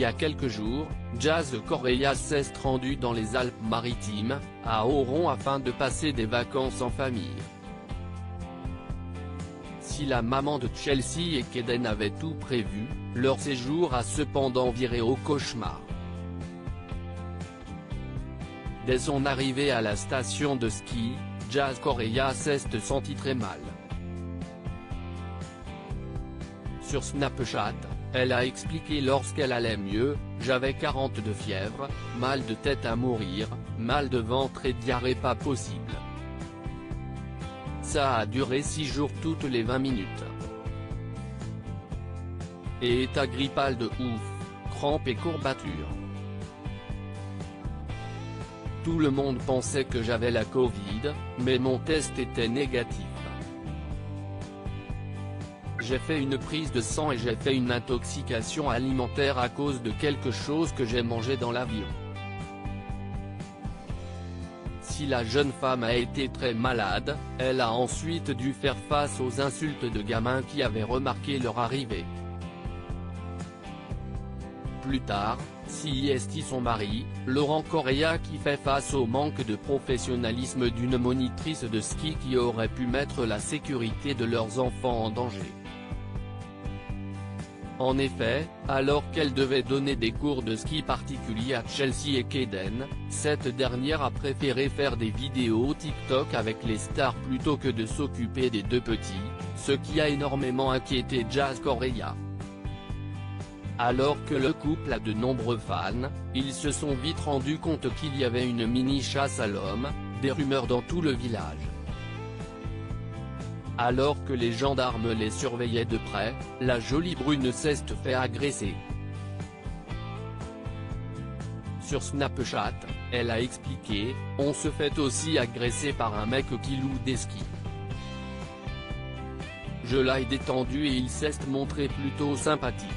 y a quelques jours, Jazz Correia s'est rendu dans les Alpes-Maritimes, à Oron afin de passer des vacances en famille. Si la maman de Chelsea et Kaden avaient tout prévu, leur séjour a cependant viré au cauchemar. Dès son arrivée à la station de ski, Jazz Correia s'est senti très mal. Sur Snapchat, elle a expliqué lorsqu'elle allait mieux, j'avais 40 de fièvre, mal de tête à mourir, mal de ventre et diarrhée pas possible. Ça a duré 6 jours toutes les 20 minutes. Et état grippal de ouf, crampes et courbatures. Tout le monde pensait que j'avais la Covid, mais mon test était négatif. J'ai fait une prise de sang et j'ai fait une intoxication alimentaire à cause de quelque chose que j'ai mangé dans l'avion. Si la jeune femme a été très malade, elle a ensuite dû faire face aux insultes de gamins qui avaient remarqué leur arrivée. Plus tard, CIST son mari, Laurent Correia qui fait face au manque de professionnalisme d'une monitrice de ski qui aurait pu mettre la sécurité de leurs enfants en danger. En effet, alors qu'elle devait donner des cours de ski particuliers à Chelsea et Kaden, cette dernière a préféré faire des vidéos TikTok avec les stars plutôt que de s'occuper des deux petits, ce qui a énormément inquiété Jazz Correia. Alors que le couple a de nombreux fans, ils se sont vite rendus compte qu'il y avait une mini-chasse à l'homme, des rumeurs dans tout le village. Alors que les gendarmes les surveillaient de près, la jolie brune s'est fait agresser. Sur Snapchat, elle a expliqué, on se fait aussi agresser par un mec qui loue des skis. Je l'ai détendu et il s'est montré plutôt sympathique.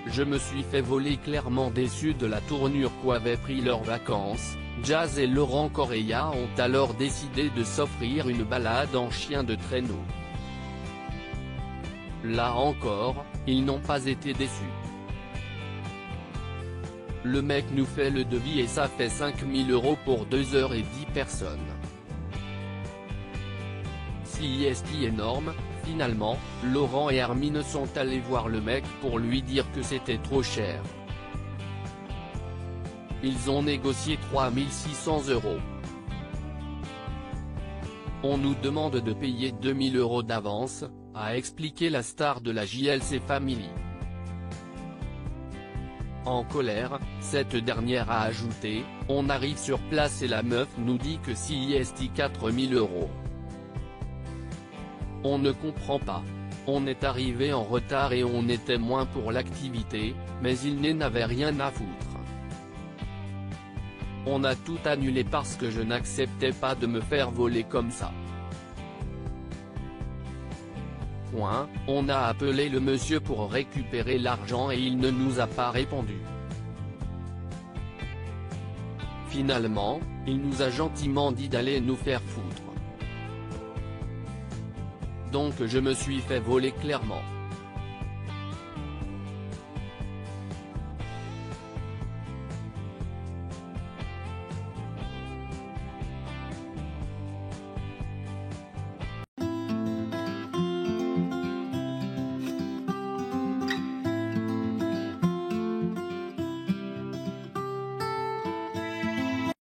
Je me suis fait voler clairement déçu de la tournure qu'avaient pris leurs vacances. Jazz et Laurent Correia ont alors décidé de s'offrir une balade en chien de traîneau. Là encore, ils n'ont pas été déçus. Le mec nous fait le devis et ça fait 5000 € pour 2 heures et 10 personnes. CIST énorme, finalement, Laurent et Hermine sont allés voir le mec pour lui dire que c'était trop cher. Ils ont négocié 3600 €. On nous demande de payer 2000 € d'avance, a expliqué la star de la JLC Family. En colère, cette dernière a ajouté, on arrive sur place et la meuf nous dit que CIST 4000 €. On ne comprend pas. On est arrivé en retard et on est témoin pour l'activité, mais ils n'avaient rien à foutre. On a tout annulé parce que je n'acceptais pas de me faire voler comme ça. On a appelé le monsieur pour récupérer l'argent et il ne nous a pas répondu. Finalement, il nous a gentiment dit d'aller nous faire foutre. Donc je me suis fait voler clairement.